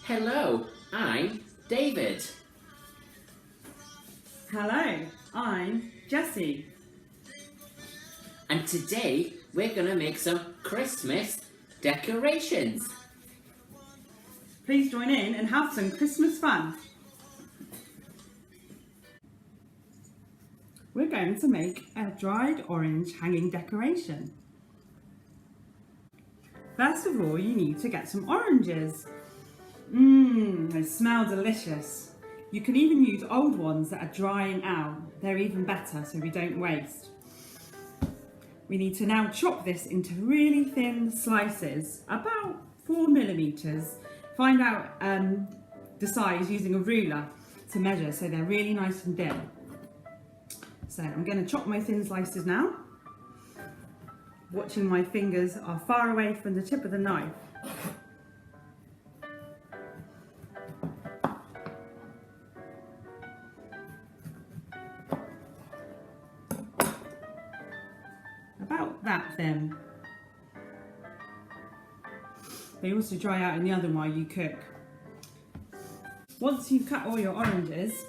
Hello, I'm David. Hello, I'm Jessie. And today we're going to make some Christmas decorations. Please join in and have some Christmas fun. We're going to make a dried orange hanging decoration. First of all, you need to get some oranges. They smell delicious. You can even use old ones that are drying out. They're even better, so we don't waste. We need to now chop this into really thin slices, about 4 millimeters. Find out the size using a ruler to measure, so they're really nice and thin. So I'm going to chop my thin slices now. Watching my fingers are far away from the tip of the knife. About that thin. They also dry out in the oven while you cook. Once you've cut all your oranges,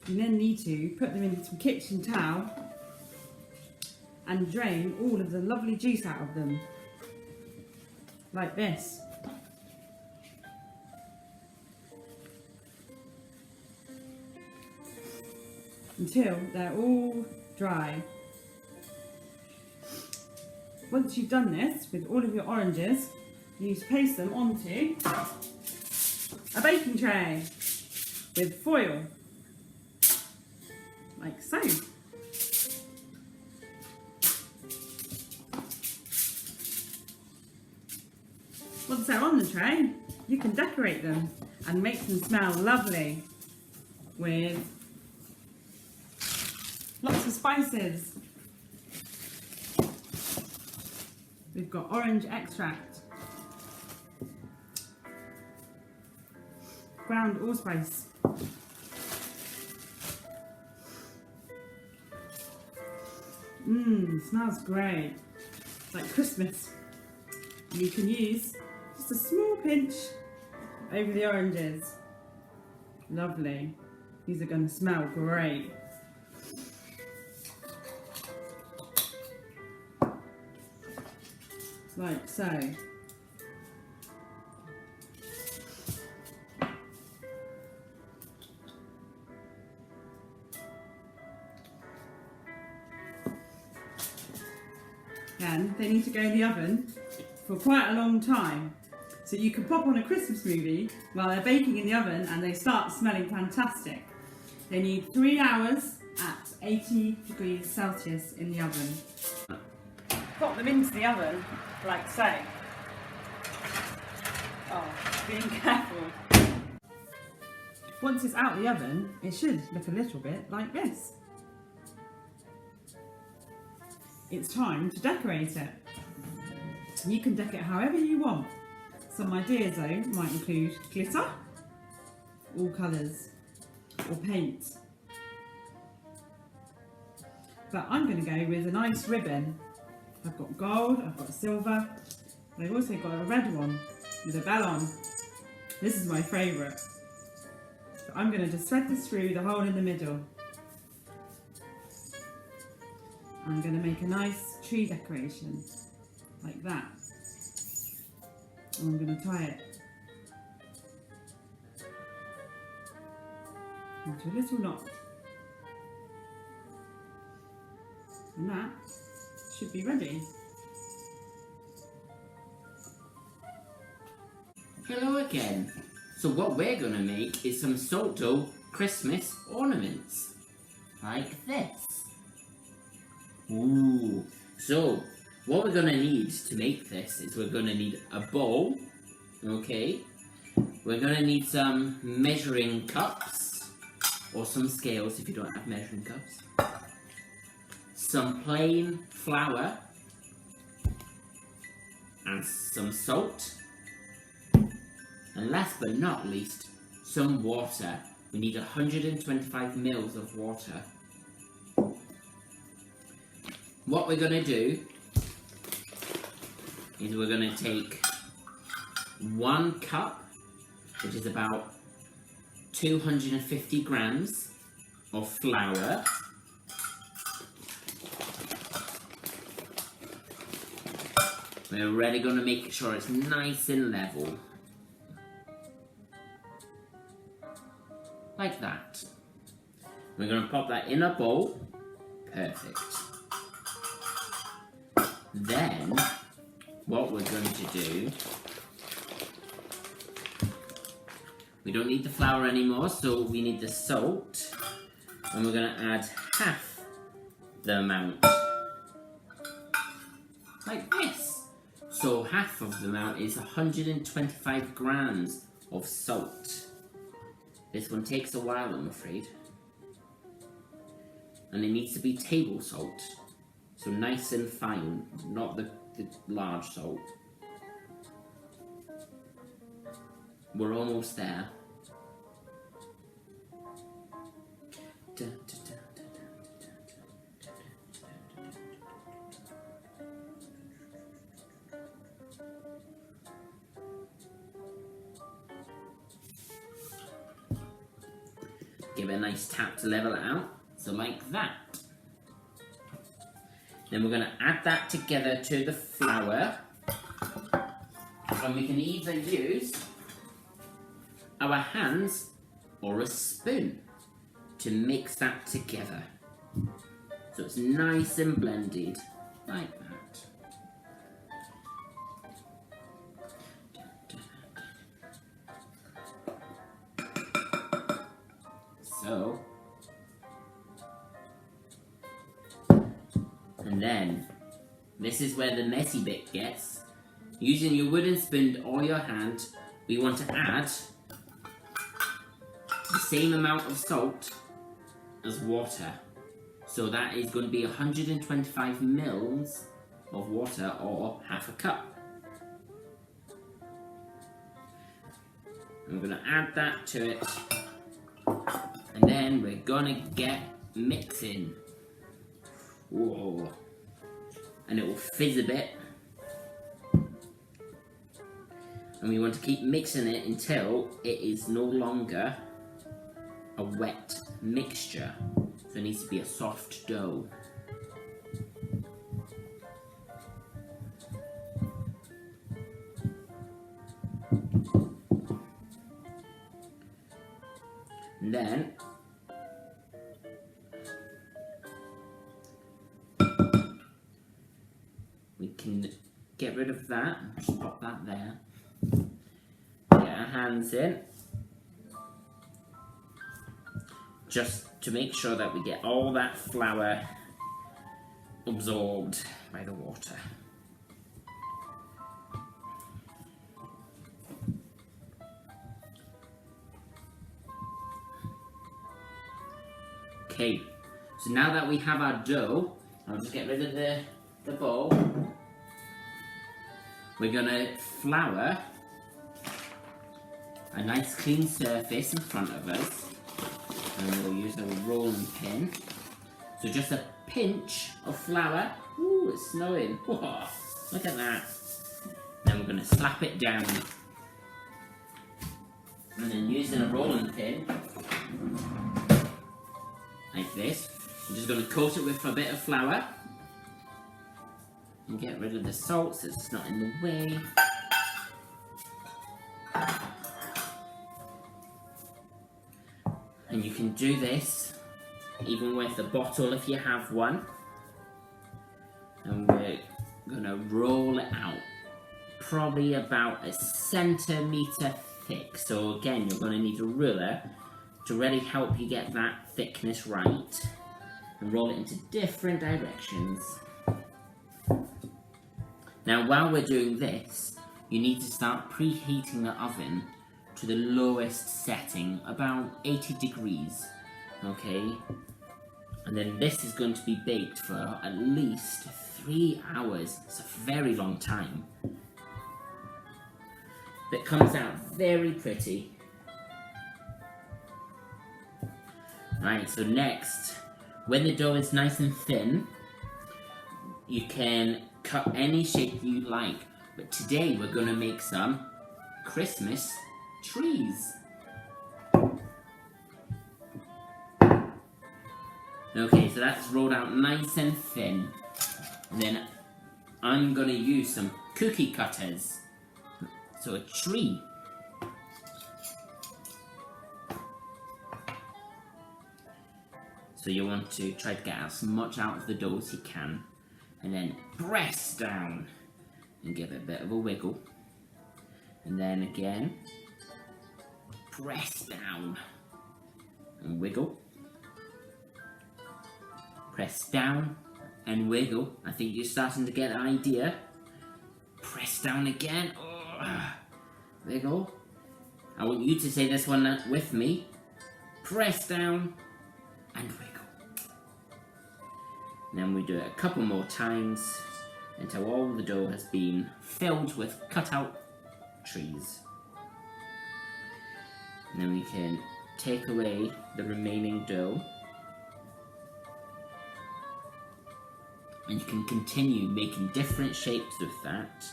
you then need to put them into some kitchen towel and drain all of the lovely juice out of them, like this. Until they're all dry. Once you've done this with all of your oranges, you need to place them onto a baking tray with foil, like so. Once they're on the tray, you can decorate them and make them smell lovely with lots of spices. We've got orange extract, ground allspice, smells great. It's like Christmas. You can use just a small pinch over the oranges. Lovely. These are going to smell great. Like so. Then they need to go in the oven for quite a long time. So you can pop on a Christmas movie while they're baking in the oven and they start smelling fantastic. They need 3 hours at 80 degrees Celsius in the oven. Pop them into the oven like so. Oh, being careful. Once it's out of the oven, it should look a little bit like this. It's time to decorate it. You can decorate it however you want. Some ideas though might include glitter, all colours, or paint. But I'm going to go with a nice ribbon. I've got gold, I've got silver, but I've also got a red one with a bell on. This is my favourite. So I'm going to just thread this through the hole in the middle. I'm going to make a nice tree decoration, like that. And I'm going to tie it into a little knot. And that should be ready. Hello again. So what we're going to make is some Salto Christmas ornaments. Like this. Ooh. So what we're going to need to make this is we're going to need a bowl. Okay. We're going to need some measuring cups. Or some scales if you don't have measuring cups. Some plain flour. And some salt. And last but not least, some water. We need 125 mils of water. What we're going to do is we're going to take 1 cup, which is about 250 grams of flour. We're already going to make sure it's nice and level. Like that. We're going to pop that in a bowl. Perfect. Then, what we're going to do, we don't need the flour anymore, so we need the salt. And we're going to add half the amount. Like this. So half of the amount is 125 grams of salt. This one takes a while, I'm afraid. And it needs to be table salt. So nice and fine, not the large salt. We're almost there. Give it a nice tap to level it out. So like that. Then we're going to add that together to the flour. And we can either use our hands or a spoon to mix that together. So it's nice and blended like that. So, and then, this is where the messy bit gets. Using your wooden spoon or your hand, we want to add the same amount of salt as water. So that is going to be 125 mils of water, or half a cup. I'm going to add that to it. And then we're gonna get mixing. Whoa. And it will fizz a bit. And we want to keep mixing it until it is no longer a wet mixture. So it needs to be a soft dough. And then we can get rid of that. Just pop that there. Get our hands in. Just to make sure that we get all that flour absorbed by the water. Okay, so now that we have our dough, I'll just get rid of the bowl. We're gonna flour a nice clean surface in front of us. And we'll use a rolling pin. So just a pinch of flour. Ooh, it's snowing. Whoa, look at that. Then we're gonna slap it down. And then using a rolling pin, like this, I'm just going to coat it with a bit of flour and get rid of the salt so it's not in the way. And you can do this even with a bottle if you have one. And we're going to roll it out, probably about a centimetre thick. So again, you're going to need a ruler to really help you get that thickness right, and roll it into different directions. Now while we're doing this, you need to start preheating the oven to the lowest setting, about 80 degrees, okay? And then this is going to be baked for at least 3 hours. It's a very long time. But it comes out very pretty. Right, so next, when the dough is nice and thin, you can cut any shape you like. But today we're going to make some Christmas trees. Okay, so that's rolled out nice and thin. And then I'm gonna use some cookie cutters. So a tree. So you want to try to get as much out of the dough as you can. And then press down and give it a bit of a wiggle. And then again, press down and wiggle. Press down and wiggle. I think you're starting to get the idea. Press down again. Oh, wiggle. I want you to say this one with me. Press down and wiggle. And then we do it a couple more times until all the dough has been filled with cut out trees. And then we can take away the remaining dough. And you can continue making different shapes with that.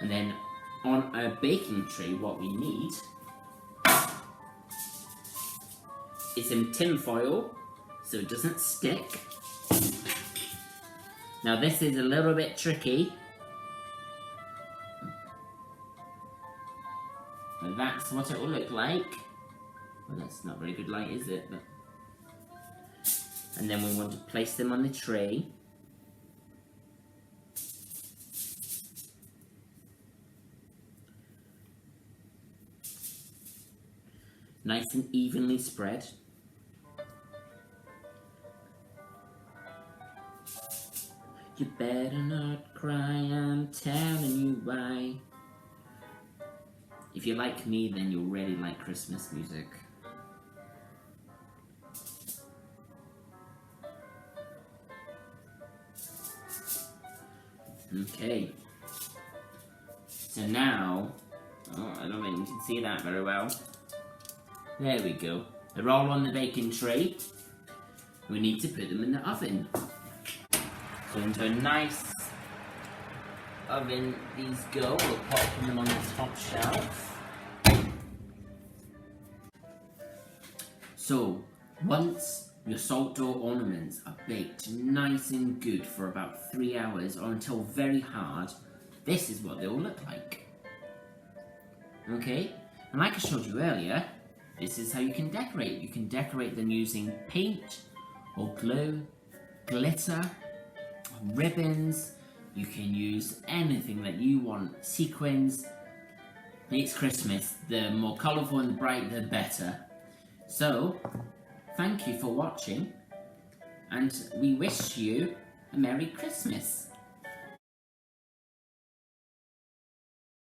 And then on our baking tray, what we need is some tin foil so it doesn't stick. Now this is a little bit tricky. But that's what it will look like. Well, that's not very good light, is it? But... And then we want to place them on the tray. Nice and evenly spread. You better not cry, I'm telling you why. If you're like me, then you'll really like Christmas music. Okay. So now, I don't think you can see that very well. There we go. They're all on the baking tray. We need to put them in the oven. So into a nice oven these go. We'll pop them on the top shelf. So once your Salto ornaments are baked nice and good for about 3 hours or until very hard, this is what they will look like. Okay? And like I showed you earlier, this is how you can decorate. You can decorate them using paint or glue, glitter, ribbons. You can use anything that you want. Sequins. It's Christmas. The more colourful and bright, the better. So, thank you for watching, and we wish you a Merry Christmas.